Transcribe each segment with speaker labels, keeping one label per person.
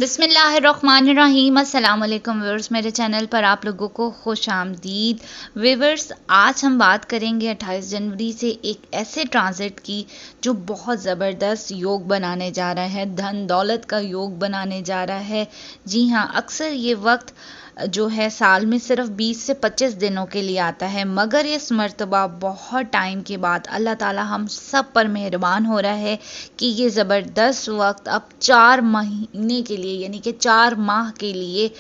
Speaker 1: बिस्मिल्लाहिर्रहमानिर्रहीम। अस्सलाम वालेकुम व्यूअर्स, मेरे चैनल पर आप लोगों को खुश आमदीद। व्यूअर्स, आज हम बात करेंगे 28 जनवरी से एक ऐसे ट्रांजिट की जो बहुत ज़बरदस्त योग बनाने जा रहा है, धन दौलत का योग बनाने जा रहा है। जी हाँ, अक्सर ये वक्त जो है साल में सिर्फ 20 से 25 दिनों के लिए आता है, मगर इस मर्तबा बहुत टाइम के बाद अल्लाह ताला हम सब पर मेहरबान हो रहा है कि ये ज़बरदस्त वक्त अब 4 महीने के लिए यानी कि 4 माह के लिए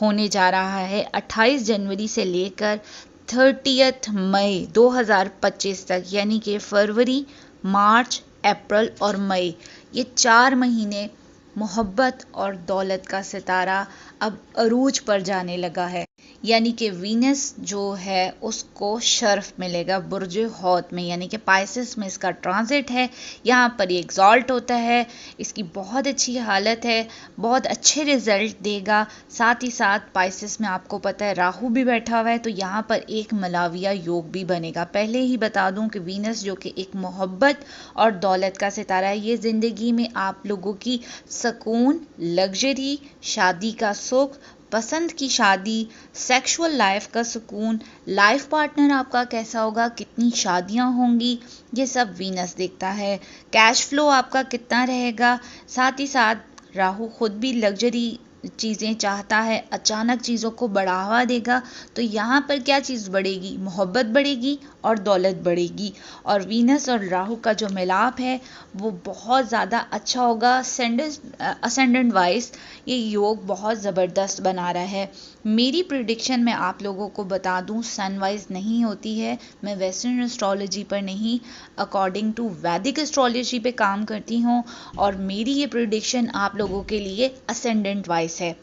Speaker 1: होने जा रहा है। 28 जनवरी से लेकर 30 मई 2025 तक, यानी कि फरवरी, मार्च, अप्रैल और मई, ये 4 महीने मोहब्बत और दौलत का सितारा अब अरूज पर जाने लगा है। यानी कि वीनस जो है उसको शर्फ मिलेगा बुर्ज हौत में, यानी कि पाइसेस में इसका ट्रांजिट है। यहाँ पर ये एग्जॉल्ट होता है, इसकी बहुत अच्छी हालत है, बहुत अच्छे रिजल्ट देगा। साथ ही साथ पाइसेस में आपको पता है राहु भी बैठा हुआ है, तो यहाँ पर एक मलाविया योग भी बनेगा। पहले ही बता दूं कि वीनस जो कि एक मोहब्बत और दौलत का सितारा है, ये ज़िंदगी में आप लोगों की सुकून, लग्जरी, शादी का सुख, पसंद की शादी, सेक्सुअल लाइफ का सुकून, लाइफ पार्टनर आपका कैसा होगा, कितनी शादियां होंगी, ये सब वीनस देखता है। कैश फ्लो आपका कितना रहेगा। साथ ही साथ राहु खुद भी लग्जरी चीज़ें चाहता है, अचानक चीज़ों को बढ़ावा देगा, तो यहाँ पर क्या चीज़ बढ़ेगी, मोहब्बत बढ़ेगी और दौलत बढ़ेगी। और वीनस और राहु का जो मिलाप है वो बहुत ज़्यादा अच्छा होगा। असेंडेंट वाइज ये योग बहुत ज़बरदस्त बना रहा है। मेरी प्रिडिक्शन मैं आप लोगों को बता दूं सनवाइज नहीं होती है, मैं वेस्टर्न एस्ट्रोलॉजी पर नहीं, अकॉर्डिंग टू वैदिक एस्ट्रोलॉजी पे काम करती हूँ, और मेरी ये प्रिडिक्शन आप लोगों के लिए असेंडेंट वाइज है,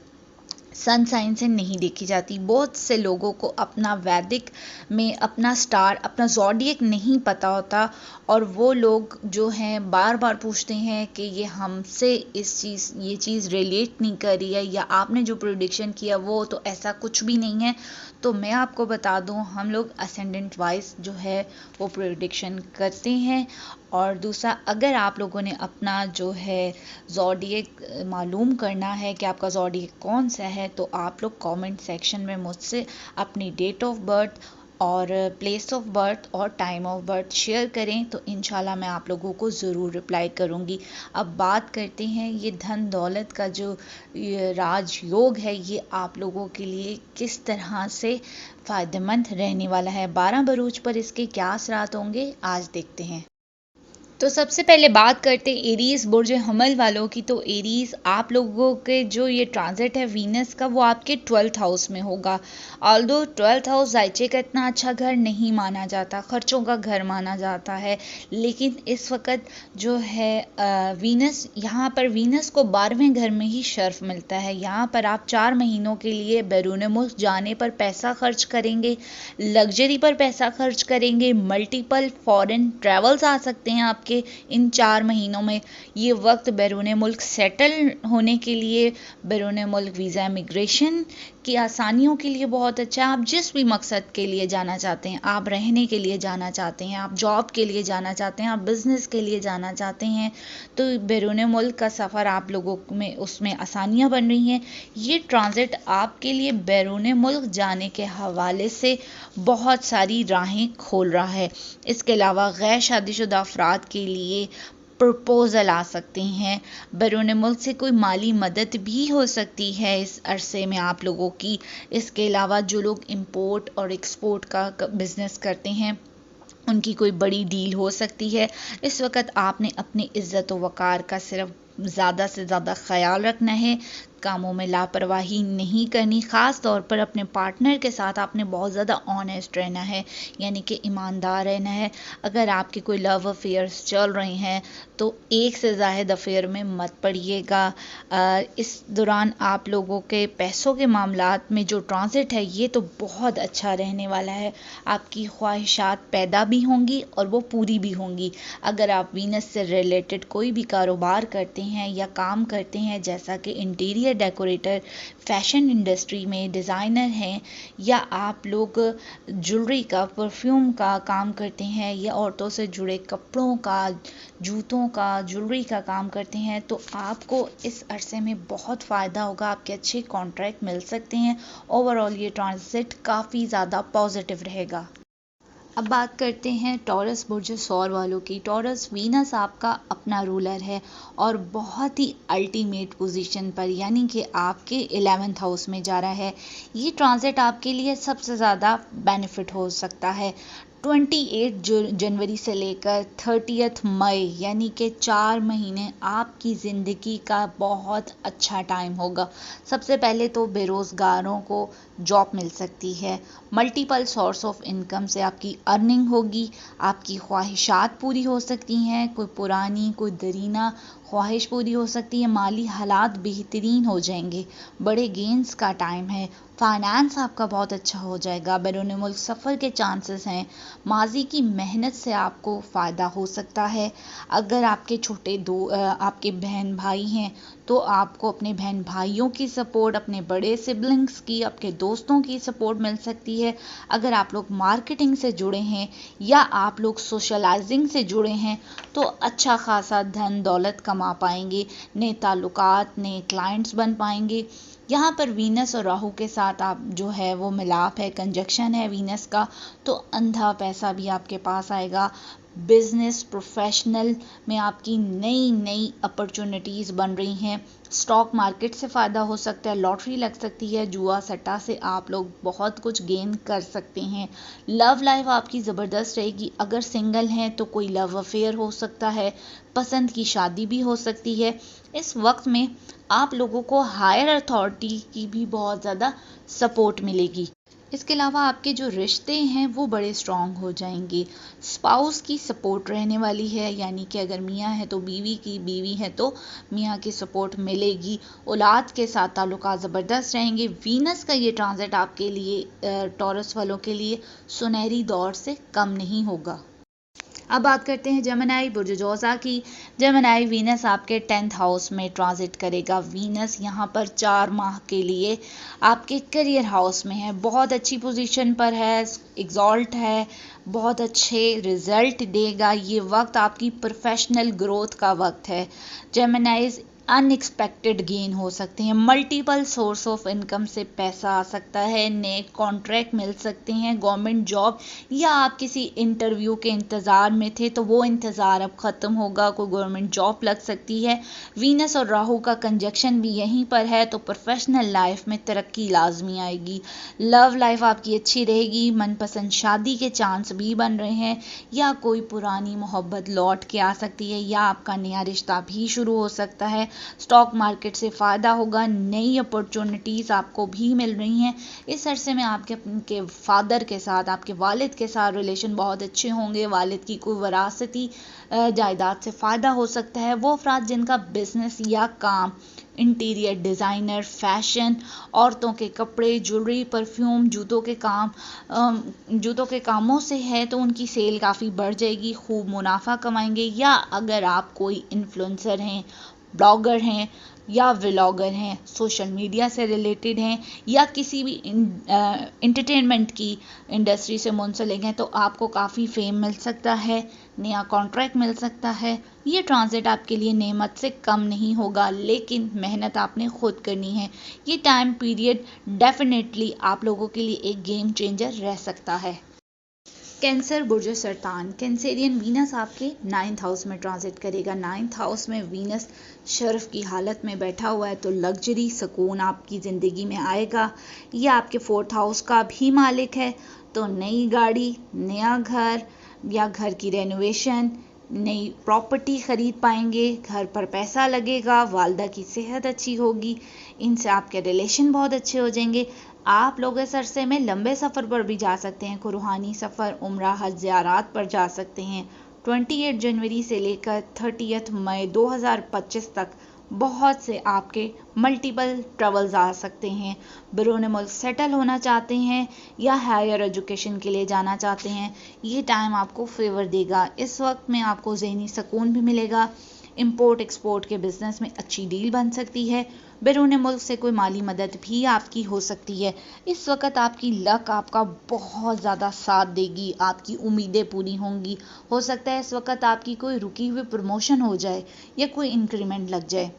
Speaker 1: सन साइन से नहीं देखी जाती। बहुत से लोगों को अपना वैदिक में अपना स्टार, अपना ज़ोडिएक नहीं पता होता, और वो लोग जो हैं बार बार पूछते हैं कि ये हमसे ये चीज़ रिलेट नहीं कर रही है, या आपने जो प्रिडिक्शन किया वो तो ऐसा कुछ भी नहीं है। तो मैं आपको बता दूं, हम लोग असेंडेंट वाइज जो है वो प्रिडिक्शन करते हैं। और दूसरा, अगर आप लोगों ने अपना जो है ज़ोडिएक मालूम करना है कि आपका ज़ोडिएक कौन सा है, तो आप लोग कमेंट सेक्शन में मुझसे अपनी डेट ऑफ बर्थ और प्लेस ऑफ बर्थ और टाइम ऑफ बर्थ शेयर करें, तो इंशाल्लाह मैं आप लोगों को ज़रूर रिप्लाई करूंगी। अब बात करते हैं ये धन दौलत का जो राजयोग है, ये आप लोगों के लिए किस तरह से फ़ायदेमंद रहने वाला है। 12 बरूज पर इसके क्या असरात होंगे, आज देखते हैं। तो सबसे पहले बात करते हैं एरीज बुर्ज हमल वालों की। तो एरीज, आप लोगों के जो ये ट्रांजिट है वीनस का, वो आपके 12th हाउस में होगा। ऑल्दो 12th हाउस जायचे का इतना अच्छा घर नहीं माना जाता, खर्चों का घर माना जाता है, लेकिन इस वक्त जो है वीनस, यहाँ पर वीनस को 12वें घर में ही शर्फ मिलता है। यहाँ पर आप 4 महीनों के लिए बैरून मुल्क जाने पर पैसा खर्च करेंगे, लग्जरी पर पैसा खर्च करेंगे, मल्टीपल फॉरेन ट्रैवल्स आ सकते हैं आपके इन 4 महीनों में। ये वक्त बैरून मुल्क सेटल होने के लिए, बैरून मुल्क वीज़ा इमिग्रेशन की आसानियों के लिए बहुत अच्छा है। आप जिस भी मकसद के लिए जाना चाहते हैं, आप रहने के लिए जाना चाहते हैं, आप जॉब के लिए जाना चाहते हैं, आप बिजनेस के लिए जाना चाहते हैं, तो बैरून मुल्क का सफ़र आप लोगों में उसमें आसानियां बन रही हैं। ये ट्रांजिट आपके लिए बैरून मुल्क जाने के हवाले से बहुत सारी राहें खोल रहा है। इसके अलावा गैर शादीशुदा अफराद के लिए प्रपोजल आ सकते हैं, बैरून मुल्क से कोई माली मदद भी हो सकती है इस अरसे में आप लोगों की। इसके अलावा जो लोग इंपोर्ट और एक्सपोर्ट का बिजनेस करते हैं, उनकी कोई बड़ी डील हो सकती है। इस वक्त आपने अपनी इज्जत व वक़ार का सिर्फ ज़्यादा से ज़्यादा ख्याल रखना है, कामों में लापरवाही नहीं करनी। ख़ास तौर पर अपने पार्टनर के साथ आपने बहुत ज़्यादा ऑनेस्ट रहना है, यानी कि ईमानदार रहना है। अगर आपके कोई लव अफेयर्स चल रहे हैं तो एक से ज़ायद अफेयर में मत पड़िएगा। इस दौरान आप लोगों के पैसों के मामलात में जो ट्रांजिट है ये तो बहुत अच्छा रहने वाला है। आपकी ख्वाहिशात पैदा भी होंगी और वो पूरी भी होंगी। अगर आप वीनस से रिलेटेड कोई भी कारोबार करते हैं या काम करते हैं, जैसा कि interior interior decorator, fashion industry में डिज़ाइनर हैं, या आप लोग ज्वेलरी का, परफ्यूम का काम करते हैं, या औरतों से जुड़े कपड़ों का, जूतों का, ज्वेलरी का काम करते हैं, तो आपको इस अरसे में बहुत फ़ायदा होगा। आपके अच्छे कॉन्ट्रैक्ट मिल सकते हैं। ओवरऑल ये ट्रांजिट काफ़ी ज़्यादा पॉजिटिव रहेगा। अब बात करते हैं टॉरस बुर्ज सौर वालों की। टॉरस वीनस आपका अपना रूलर है और बहुत ही अल्टीमेट पोजीशन पर, यानी कि आपके 11th हाउस में जा रहा है। ये ट्रांजिट आपके लिए सबसे ज़्यादा बेनिफिट हो सकता है। 28 जनवरी से लेकर 30 मई, यानी कि 4 महीने आपकी ज़िंदगी का बहुत अच्छा टाइम होगा। सबसे पहले तो बेरोज़गारों को जॉब मिल सकती है। मल्टीपल सोर्स ऑफ इनकम से आपकी अर्निंग होगी। आपकी ख्वाहिशात पूरी हो सकती हैं। कोई पुरानी, कोई दरीना ख्वाहिश पूरी हो सकती है। माली हालात बेहतरीन हो जाएंगे। बड़े गेंस का टाइम है। फाइनेंस आपका बहुत अच्छा हो जाएगा। बैरून मुल्क सफ़र के चांसेस हैं। माजी की मेहनत से आपको फ़ायदा हो सकता है। अगर आपके आपके बहन भाई हैं तो आपको अपने बहन भाइयों की सपोर्ट, अपने बड़े सिबलिंग्स की, आपके दोस्तों की सपोर्ट मिल सकती है। अगर आप लोग मार्केटिंग से जुड़े हैं या आप लोग सोशलाइजिंग से जुड़े हैं तो अच्छा खासा धन दौलत कमा पाएंगे। नए ताल्लुकात, नए क्लाइंट्स बन पाएंगे। यहाँ पर वीनस और राहु के साथ आप जो है वो मिलाप है, कंजक्शन है वीनस का, तो अंधा पैसा भी आपके पास आएगा। बिजनेस प्रोफेशनल में आपकी नई नई अपॉर्चुनिटीज़ बन रही हैं। स्टॉक मार्केट से फ़ायदा हो सकता है, लॉटरी लग सकती है, जुआ सट्टा से आप लोग बहुत कुछ गेन कर सकते हैं। लव लाइफ आपकी ज़बरदस्त रहेगी। अगर सिंगल हैं तो कोई लव अफेयर हो सकता है, पसंद की शादी भी हो सकती है। इस वक्त में आप लोगों को हायर अथॉरिटी की भी बहुत ज़्यादा सपोर्ट मिलेगी। इसके अलावा आपके जो रिश्ते हैं वो बड़े स्ट्रॉन्ग हो जाएंगे। स्पाउस की सपोर्ट रहने वाली है, यानी कि अगर मियाँ है तो बीवी की, बीवी है तो मियाँ की सपोर्ट मिलेगी। औलाद के साथ ताल्लुकात ज़बरदस्त रहेंगे। वीनस का ये ट्रांजिट आपके लिए, टॉरस वालों के लिए सुनहरी दौर से कम नहीं होगा। अब बात करते हैं जेमिनी बुर्ज जोज़ा की। जेमिनी वीनस आपके 10th हाउस में ट्रांजिट करेगा। वीनस यहाँ पर 4 माह के लिए आपके करियर हाउस में है, बहुत अच्छी पोजीशन पर है, एग्जॉल्ट है, बहुत अच्छे रिजल्ट देगा। ये वक्त आपकी प्रोफेशनल ग्रोथ का वक्त है। जेमिनीज अनएक्सपेक्टेड गेन हो सकते हैं। मल्टीपल सोर्स ऑफ इनकम से पैसा आ सकता है। नए कॉन्ट्रैक्ट मिल सकते हैं, गवर्नमेंट जॉब, या आप किसी इंटरव्यू के इंतज़ार में थे तो वो इंतज़ार अब ख़त्म होगा, कोई गवर्नमेंट जॉब लग सकती है। वीनस और राहु का कंजक्शन भी यहीं पर है तो प्रोफेशनल लाइफ में तरक्की लाजमी आएगी। लव लाइफ आपकी अच्छी रहेगी। मनपसंद शादी के चांस भी बन रहे हैं, या कोई पुरानी मोहब्बत लौट के आ सकती है, या आपका नया रिश्ता भी शुरू हो सकता है। स्टॉक मार्केट से फ़ायदा होगा। नई अपॉर्चुनिटीज़ आपको भी मिल रही हैं। इस अरसे में आपके फादर के साथ, आपके वालिद के साथ रिलेशन बहुत अच्छे होंगे। वालिद की कोई वरासती जायदाद से फ़ायदा हो सकता है। वो अफराद जिनका बिजनेस या काम इंटीरियर डिज़ाइनर, फैशन, औरतों के कपड़े, ज्वेलरी, परफ्यूम, जूतों के कामों से है तो उनकी सेल काफ़ी बढ़ जाएगी, खूब मुनाफा कमाएंगे। या अगर आप कोई इन्फ्लुएंसर हैं, ब्लॉगर हैं या व्लॉगर हैं, सोशल मीडिया से रिलेटेड हैं, या किसी भी इंटरटेनमेंट की इंडस्ट्री से मुंसलिक हैं, तो आपको काफ़ी फेम मिल सकता है, नया कॉन्ट्रैक्ट मिल सकता है। ये ट्रांजिट आपके लिए नेमत से कम नहीं होगा, लेकिन मेहनत आपने खुद करनी है। ये टाइम पीरियड डेफिनेटली आप लोगों के लिए एक गेम चेंजर रह सकता है। कैंसर बुर्ज सरतान, कैंसेरियन वीनस आपके 9th हाउस में ट्रांजिट करेगा। 9th हाउस में वीनस शर्फ की हालत में बैठा हुआ है तो लग्जरी सुकून आपकी ज़िंदगी में आएगा। ये आपके 4th हाउस का भी मालिक है तो नई गाड़ी, नया घर या घर की रेनोवेशन, नई प्रॉपर्टी ख़रीद पाएंगे। घर पर पैसा लगेगा, वालदा की सेहत अच्छी होगी, इनसे आपके रिलेशन बहुत अच्छे हो जाएंगे। आप लोग इस अरसे में लंबे सफ़र पर भी जा सकते हैं। कोई रूहानी सफ़र, उम्रा, हज, ज़ियारात पर जा सकते हैं। 28 जनवरी से लेकर 30 मई 2025 तक बहुत से आपके मल्टीपल ट्रैवल्स आ सकते हैं। बैरून मुल्क सेटल होना चाहते हैं या हायर एजुकेशन के लिए जाना चाहते हैं, ये टाइम आपको फेवर देगा। इस वक्त में आपको ज़हनी सुकून भी मिलेगा। इंपोर्ट एक्सपोर्ट के बिजनेस में अच्छी डील बन सकती है। बैरून मुल्क से कोई माली मदद भी आपकी हो सकती है। इस वक्त आपकी लक आपका बहुत ज़्यादा साथ देगी, आपकी उम्मीदें पूरी होंगी। हो सकता है इस वक्त आपकी कोई रुकी हुई प्रमोशन हो जाए या कोई इंक्रीमेंट लग जाए।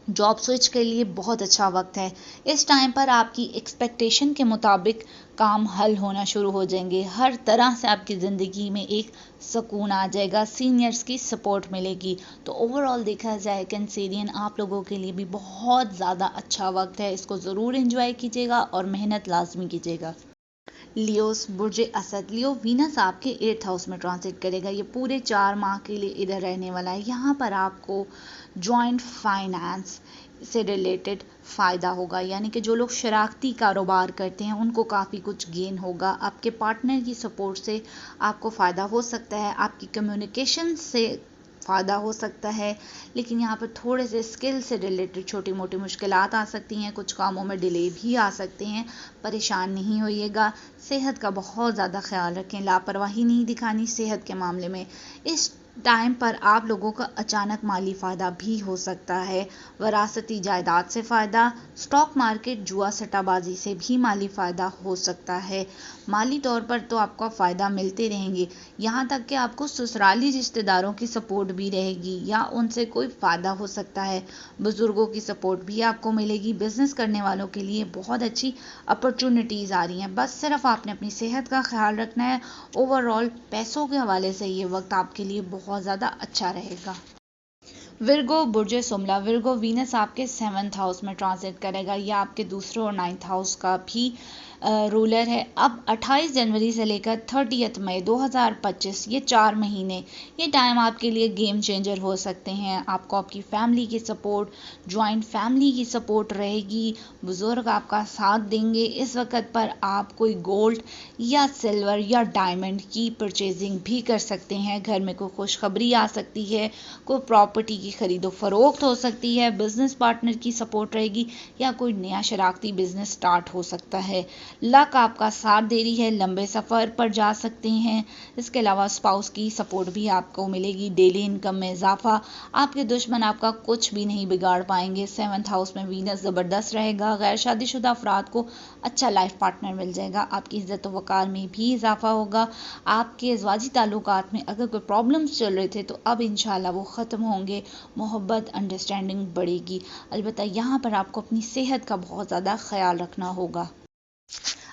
Speaker 1: जॉब स्विच के लिए बहुत अच्छा वक्त है। इस टाइम पर आपकी एक्सपेक्टेशन के मुताबिक काम हल होना शुरू हो जाएंगे। हर तरह से आपकी ज़िंदगी में एक सुकून आ जाएगा, सीनियर्स की सपोर्ट मिलेगी। तो ओवरऑल देखा जाए कैंसेरियन आप लोगों के लिए भी बहुत ज़्यादा अच्छा वक्त है। इसको ज़रूर एंजॉय कीजिएगा और मेहनत लाजमी कीजिएगा। लियोस बुर्ज असद, लियो वीनस आपके 8th हाउस में ट्रांसिट करेगा। ये पूरे 4 माह के लिए इधर रहने वाला है। यहाँ पर आपको जॉइंट फाइनेंस से रिलेटेड फ़ायदा होगा, यानी कि जो लोग शराकती कारोबार करते हैं उनको काफ़ी कुछ गेन होगा। आपके पार्टनर की सपोर्ट से आपको फ़ायदा हो सकता है, आपकी कम्युनिकेशन से फ़ायदा हो सकता है। लेकिन यहाँ पर थोड़े से स्किल से रिलेटेड छोटी मोटी मुश्किलात आ सकती हैं, कुछ कामों में डिले भी आ सकते हैं। परेशान नहीं होइएगा। सेहत का बहुत ज़्यादा ख्याल रखें, लापरवाही नहीं दिखानी सेहत के मामले में। इस टाइम पर आप लोगों का अचानक माली फ़ायदा भी हो सकता है। वरासती जायदाद से फ़ायदा, स्टॉक मार्केट, जुआ सट्टाबाजी से भी माली फ़ायदा हो सकता है। माली तौर पर तो आपको फ़ायदा मिलते रहेंगे, यहाँ तक कि आपको ससुराली रिश्तेदारों की सपोर्ट भी रहेगी या उनसे कोई फ़ायदा हो सकता है। बुज़ुर्गों की सपोर्ट भी आपको मिलेगी। बिज़नेस करने वालों के लिए बहुत अच्छी अपॉर्चुनिटीज़ आ रही हैं। बस सिर्फ आपने अपनी सेहत का ख्याल रखना है। ओवरऑल पैसों के हवाले से ये वक्त आपके लिए बहुत ज़्यादा अच्छा रहेगा। विर्गो बुर्ज सुमला, विर्गो वीनस आपके 7th हाउस में ट्रांजिट करेगा। यह आपके दूसरे और 9th हाउस का भी रूलर है। अब 28 जनवरी से लेकर 30 मई 2025 ये 4 महीने, ये टाइम आपके लिए गेम चेंजर हो सकते हैं। आपको आपकी फैमिली की सपोर्ट, जॉइंट फैमिली की सपोर्ट रहेगी। बुजुर्ग आपका साथ देंगे। इस वक्त पर आप कोई गोल्ड या सिल्वर या डायमंड की परचेजिंग भी कर सकते हैं। घर में कोई खुशखबरी आ सकती है, कोई प्रॉपर्टी की खरीदो फरोख्त हो सकती है, बिजनेस पार्टनर की सपोर्ट रहेगी या कोई नया शरारती बिजनेस स्टार्ट हो सकता है। लक आपका साथ दे रही है, लंबे सफ़र पर जा सकते हैं। इसके अलावा स्पाउस की सपोर्ट भी आपको मिलेगी। डेली इनकम में इजाफा, आपके दुश्मन आपका कुछ भी नहीं बिगाड़ पाएंगे। 7th हाउस में वीनस ज़बरदस्त रहेगा। गैर शादीशुदा अफराद को अच्छा लाइफ पार्टनर मिल जाएगा। आपकी इज्जत वक़ार में भी इजाफा होगा। आपके अज़वाजी ताल्लुकात में अगर कोई प्रॉब्लम्स चल रहे थे तो अब इंशाल्लाह वो ख़त्म होंगे। मोहब्बत, अंडरस्टैंडिंग बढ़ेगी। अलबत्ता यहाँ पर आपको अपनी सेहत का बहुत ज़्यादा ख्याल रखना होगा।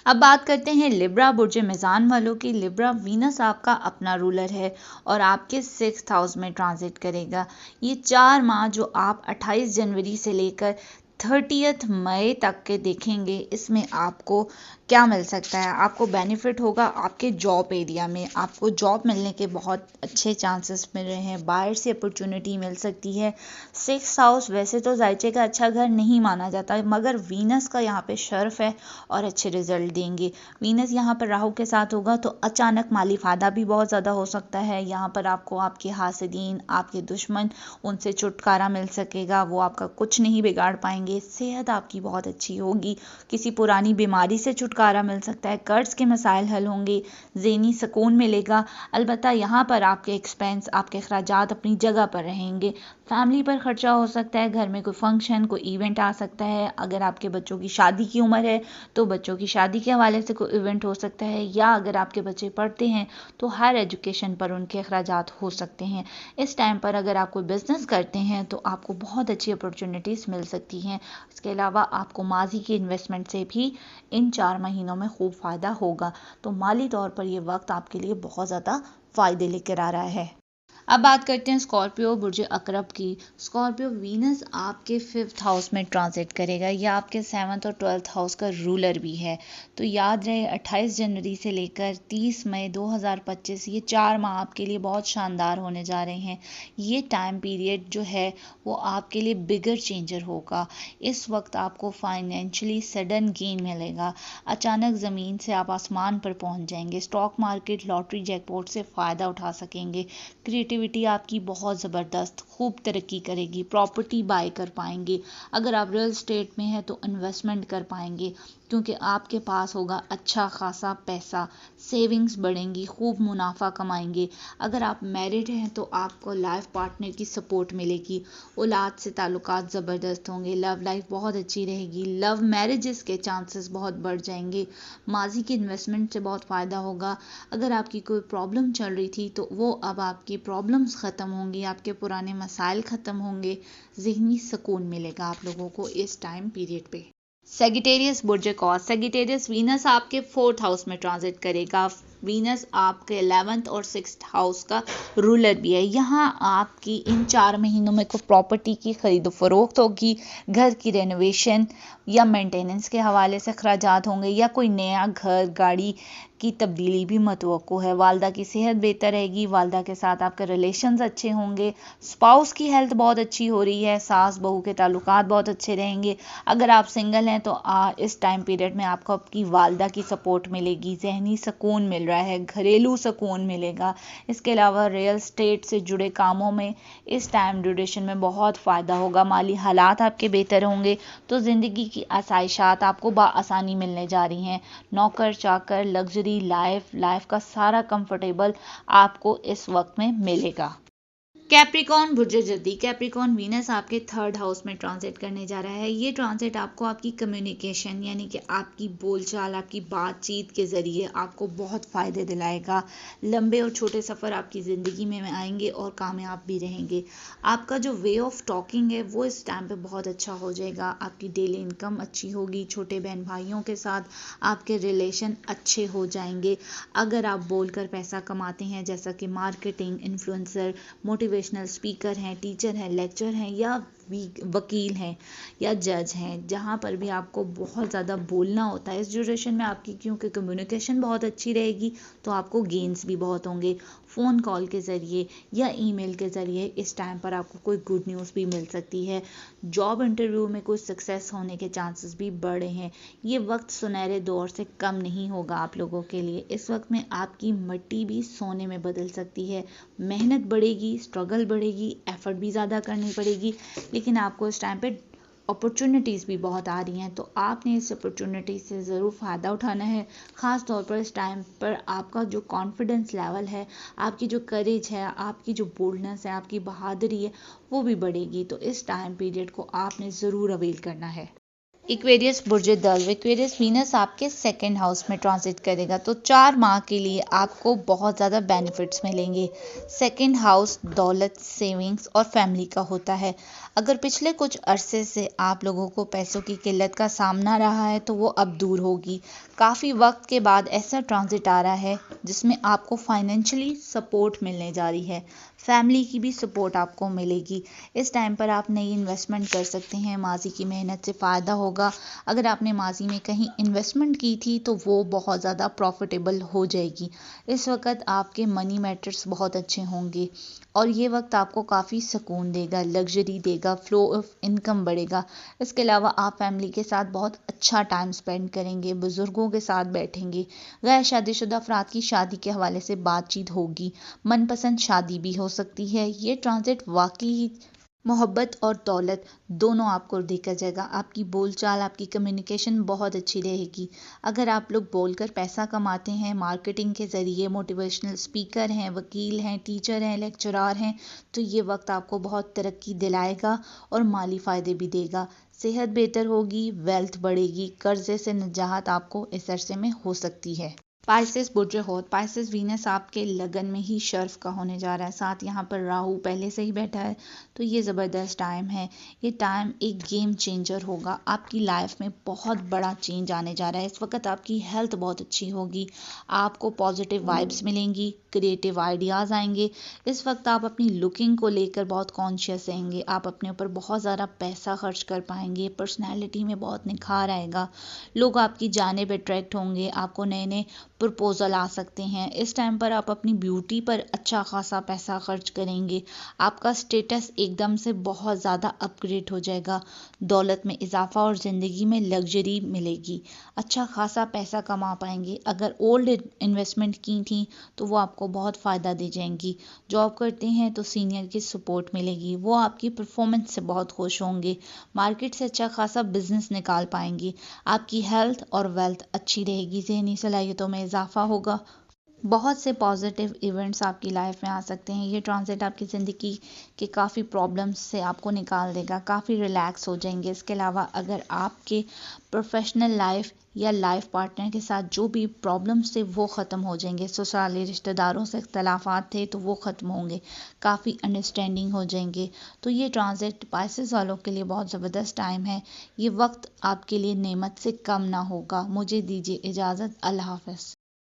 Speaker 1: अब बात करते हैं लिब्रा बुर्ज मिज़ान वालों की। लिब्रा वीनस आपका अपना रूलर है और आपके 6th हाउस में ट्रांजिट करेगा। ये 4 माह जो आप 28 जनवरी से लेकर 30 मई तक के देखेंगे, इसमें आपको क्या मिल सकता है। आपको बेनिफिट होगा आपके जॉब एरिया में, आपको जॉब मिलने के बहुत अच्छे चांसेस मिल रहे हैं। बाहर से अपॉर्चुनिटी मिल सकती है। 6th हाउस वैसे तो जायचे का अच्छा घर नहीं माना जाता, मगर वीनस का यहाँ पे शर्फ है और अच्छे रिजल्ट देंगे। वीनस यहाँ पर राहु के साथ होगा तो अचानक माली फ़ायदा भी बहुत ज़्यादा हो सकता है। यहाँ पर आपको आपके हासिदीन, आपके दुश्मन, उनसे छुटकारा मिल सकेगा। वो आपका कुछ नहीं बिगाड़ पाएंगे। सेहत आपकी बहुत अच्छी होगी। किसी पुरानी बीमारी से छुटकारा मिल सकता है। कर्ज के मसाइल हल होंगे। ज़हनी सुकून मिलेगा। अलबत्ता यहाँ पर आपके एक्सपेंस, आपके अखराजात अपनी जगह पर रहेंगे। फैमिली पर खर्चा हो सकता है। घर में कोई फंक्शन, कोई इवेंट आ सकता है। अगर आपके बच्चों की शादी की उम्र है तो बच्चों की शादी के हवाले से कोई इवेंट हो सकता है, या अगर आपके बच्चे पढ़ते हैं तो हायर एजुकेशन पर उनके अखराजात हो सकते हैं। इस टाइम पर अगर आप कोई बिज़नेस करते हैं तो आपको बहुत अच्छी अपॉर्चुनिटीज़ मिल सकती हैं। इसके अलावा आपको माजी की इन्वेस्टमेंट से भी इन 4 महीनों में खूब फ़ायदा होगा। तो माली तौर पर ये वक्त आपके लिए बहुत ज़्यादा फ़ायदे लेकर आ रहा है। अब बात करते हैं स्कॉर्पियो बुर्ज अकरब की। स्कॉर्पियो वीनस आपके 5th हाउस में ट्रांजिट करेगा। यह आपके 7th और 12th हाउस का रूलर भी है। तो याद रहे 28 जनवरी से लेकर 30 मई 2025 ये 4 माह आपके लिए बहुत शानदार होने जा रहे हैं। ये टाइम पीरियड जो है वो आपके लिए बिगर चेंजर होगा। इस वक्त आपको फाइनेंशियली सडन गेन मिलेगा। अचानक ज़मीन से आप आसमान पर पहुंच जाएंगे। स्टॉक मार्केट, लॉटरी, जैकपॉट से फ़ायदा उठा सकेंगे। क्रिएटिव क्रिएटिविटी आपकी बहुत ज़बरदस्त खूब तरक्की करेगी, प्रॉपर्टी बाय कर पाएंगे। अगर आप रियल स्टेट में हैं तो इन्वेस्टमेंट कर पाएंगे, क्योंकि आपके पास होगा अच्छा खासा पैसा, सेविंग्स बढ़ेंगी, खूब मुनाफा कमाएंगे। अगर आप मैरिड हैं तो आपको लाइफ पार्टनर की सपोर्ट मिलेगी, औलाद से ताल्लुकात ज़बरदस्त होंगे, लव लाइफ बहुत अच्छी रहेगी, लव मैरिजेस के चांसेस बहुत बढ़ जाएंगे, माजी की इन्वेस्टमेंट से बहुत फ़ायदा होगा। अगर आपकी कोई प्रॉब्लम चल रही थी तो वो अब आपकी प्रॉब्लम्स ख़त्म होंगी, आपके पुराने मसाइल ख़त्म होंगे, ज़हनी सुकून मिलेगा आप लोगों को इस टाइम पीरियड पे। सेगिटेरियस बुर्ज कौस, सेगिटेरियस वीनस आपके 4th हाउस में ट्रांजिट करेगा। वीनस आपके 11th और 6th हाउस का रूलर भी है। यहाँ आपकी इन 4 महीनों में कोई प्रॉपर्टी की खरीद फरोख्त होगी, घर की रेनोवेशन या मेंटेनेंस के हवाले से खर्चात होंगे, या कोई नया घर गाड़ी की तब्दीली भी मतवक्को है। वालदा की सेहत बेहतर रहेगी, वालदा के साथ आपके रिलेशंस अच्छे होंगे, स्पाउस की हेल्थ बहुत अच्छी हो रही है, सास बहू के ताल्लुकात बहुत अच्छे रहेंगे। अगर आप सिंगल हैं तो इस टाइम पीरियड में आपको आपकी वालदा की सपोर्ट मिलेगी, जहनी सुकून मिल रहा है, घरेलू सुकून मिलेगा। इसके अलावा रियल स्टेट से जुड़े कामों में इस टाइम ड्यूरेशन में बहुत फ़ायदा होगा, माली हालात आपके बेहतर होंगे, तो ज़िंदगी की आसाइशात आपको बाआसानी मिलने जा रही हैं। नौकर चाकर लग्जरी लाइफ का सारा कंफर्टेबल आपको इस वक्त में मिलेगा। कैप्रिकॉन बुर्ज जद्दी, कैप्रिकॉन वीनस आपके 3rd हाउस में ट्रांजिट करने जा रहा है। ये ट्रांजिट आपको आपकी कम्युनिकेशन यानी कि आपकी बोलचाल, आपकी बातचीत के ज़रिए आपको बहुत फ़ायदे दिलाएगा। लंबे और छोटे सफ़र आपकी ज़िंदगी में आएंगे और कामयाब भी रहेंगे। आपका जो वे ऑफ टॉकिंग है वो इस टाइम पे बहुत अच्छा हो जाएगा। आपकी डेली इनकम अच्छी होगी, छोटे बहन भाइयों के साथ आपके रिलेशन अच्छे हो जाएंगे। अगर आप बोलकर पैसा कमाते हैं, जैसा कि मार्केटिंग, इन्फ्लुएंसर, मोटिवेशनल स्पीकर हैं, टीचर हैं, लेक्चर हैं, या वकील हैं या जज हैं, जहाँ पर भी आपको बहुत ज़्यादा बोलना होता है, इस ड्यूरेशन में आपकी क्योंकि कम्युनिकेशन बहुत अच्छी रहेगी तो आपको गेन्स भी बहुत होंगे। फ़ोन कॉल के ज़रिए या ईमेल के ज़रिए इस टाइम पर आपको कोई गुड न्यूज़ भी मिल सकती है। जॉब इंटरव्यू में कोई सक्सेस होने के चांसेस भी बढ़े हैं। ये वक्त सुनहरे दौर से कम नहीं होगा आप लोगों के लिए। इस वक्त में आपकी मिट्टी भी सोने में बदल सकती है। मेहनत बढ़ेगी, स्ट्रगल बढ़ेगी, एफर्ट भी ज़्यादा करनी पड़ेगी, लेकिन आपको इस टाइम पे अपॉर्चुनिटीज़ भी बहुत आ रही हैं, तो आपने इस अपॉर्चुनिटी से ज़रूर फ़ायदा उठाना है। ख़ास तौर पर इस टाइम पर आपका जो कॉन्फिडेंस लेवल है, आपकी जो करेज है, आपकी जो बोल्डनेस है, आपकी बहादुरी है, वो भी बढ़ेगी। तो इस टाइम पीरियड को आपने ज़रूर अवेल करना है। इक्वेरियस बुर्ज दल्व, इक्वेरियस वीनस आपके 2nd हाउस में ट्रांजिट करेगा, तो 4 माह के लिए आपको बहुत ज़्यादा बेनिफिट्स मिलेंगे। 2nd हाउस दौलत, सेविंग्स और फैमिली का होता है। अगर पिछले कुछ अरसे से आप लोगों को पैसों की किल्लत का सामना रहा है तो वो अब दूर होगी। काफ़ी वक्त के बाद ऐसा ट्रांजिट आ रहा है जिसमें आपको फाइनेंशियली सपोर्ट मिलने जा रही है, फैमिली की भी सपोर्ट आपको मिलेगी। इस टाइम पर आप नई इन्वेस्टमेंट कर सकते हैं, माजी की मेहनत से फ़ायदा होगा। अगर आपने माजी में कहीं इन्वेस्टमेंट की थी तो वो बहुत ज़्यादा प्रॉफिटेबल हो जाएगी। इस वक्त आपके मनी मैटर्स बहुत अच्छे होंगे और ये वक्त आपको काफ़ी सुकून देगा, लग्जरी देगा, फ्लो ऑफ इनकम बढ़ेगा। इसके अलावा आप फैमिली के साथ बहुत अच्छा टाइम स्पेंड करेंगे, बुज़ुर्गों के साथ बैठेंगे, गैर शादीशुदा अफराद की शादी के हवाले से बातचीत होगी, मनपसंद शादी भी हो सकती है। ये ट्रांजिट वाकई मोहब्बत और दौलत दोनों आपको देखा जाएगा। आपकी बोलचाल, आपकी कम्युनिकेशन बहुत अच्छी रहेगी। अगर आप लोग बोलकर पैसा कमाते हैं, मार्केटिंग के ज़रिए मोटिवेशनल स्पीकर हैं, वकील हैं, टीचर हैं, लेक्चरार हैं, तो ये वक्त आपको बहुत तरक्की दिलाएगा और माली फ़ायदे भी देगा। सेहत बेहतर होगी, वेल्थ बढ़ेगी, कर्जे से निजात आपको इस अरसे में हो सकती है। पाइसेस बुर्ज हौत, पाइसेस वीनस आपके लगन में ही शर्फ का होने जा रहा है, साथ यहाँ पर राहु पहले से ही बैठा है, तो ये ज़बरदस्त टाइम है। ये टाइम एक गेम चेंजर होगा, आपकी लाइफ में बहुत बड़ा चेंज आने जा रहा है। इस वक्त आपकी हेल्थ बहुत अच्छी होगी, आपको पॉजिटिव वाइब्स मिलेंगी, क्रिएटिव आइडियाज़ आएंगे। इस वक्त आप अपनी लुकिंग को लेकर बहुत कॉन्शियस रहेंगे, आप अपने ऊपर बहुत ज़्यादा पैसा खर्च कर पाएंगे, पर्सनैलिटी में बहुत निखार आएगा, लोग आपकी जानिब अट्रैक्ट होंगे, आपको नए नए प्रपोजल आ सकते हैं। इस टाइम पर आप अपनी ब्यूटी पर अच्छा खासा पैसा खर्च करेंगे। आपका स्टेटस एकदम से बहुत ज़्यादा अपग्रेड हो जाएगा, दौलत में इजाफा और ज़िंदगी में लग्जरी मिलेगी, अच्छा खासा पैसा कमा पाएंगे। अगर ओल्ड इन्वेस्टमेंट की थी तो वो आपको बहुत फ़ायदा दे जाएंगी। जॉब करते हैं तो सीनियर की सपोर्ट मिलेगी, वो आपकी परफॉर्मेंस से बहुत खुश होंगे। मार्केट से अच्छा खासा बिजनेस निकाल पाएंगे। आपकी हेल्थ और वेल्थ अच्छी रहेगी, ज़हनी सलाहियतों में इजाफा होगा। बहुत से पॉजिटिव इवेंट्स आपकी लाइफ में आ सकते हैं। ये ट्रांजिट आपकी ज़िंदगी के काफ़ी प्रॉब्लम्स से आपको निकाल देगा, काफ़ी रिलैक्स हो जाएंगे। इसके अलावा अगर आपके प्रोफेशनल लाइफ या लाइफ पार्टनर के साथ जो भी प्रॉब्लम्स थे वो ख़त्म हो जाएंगे, ससुराली रिश्तेदारों से इख्तलाफात थे तो वो ख़त्म होंगे, काफ़ी अंडरस्टैंडिंग हो जाएंगे। तो ये ट्रांजिट पाइसेस वालों के लिए बहुत ज़बरदस्त टाइम है। ये वक्त आपके लिए नेमत से कम ना होगा। मुझे दीजिए इजाज़त। अल्लाह हाफ़िज़।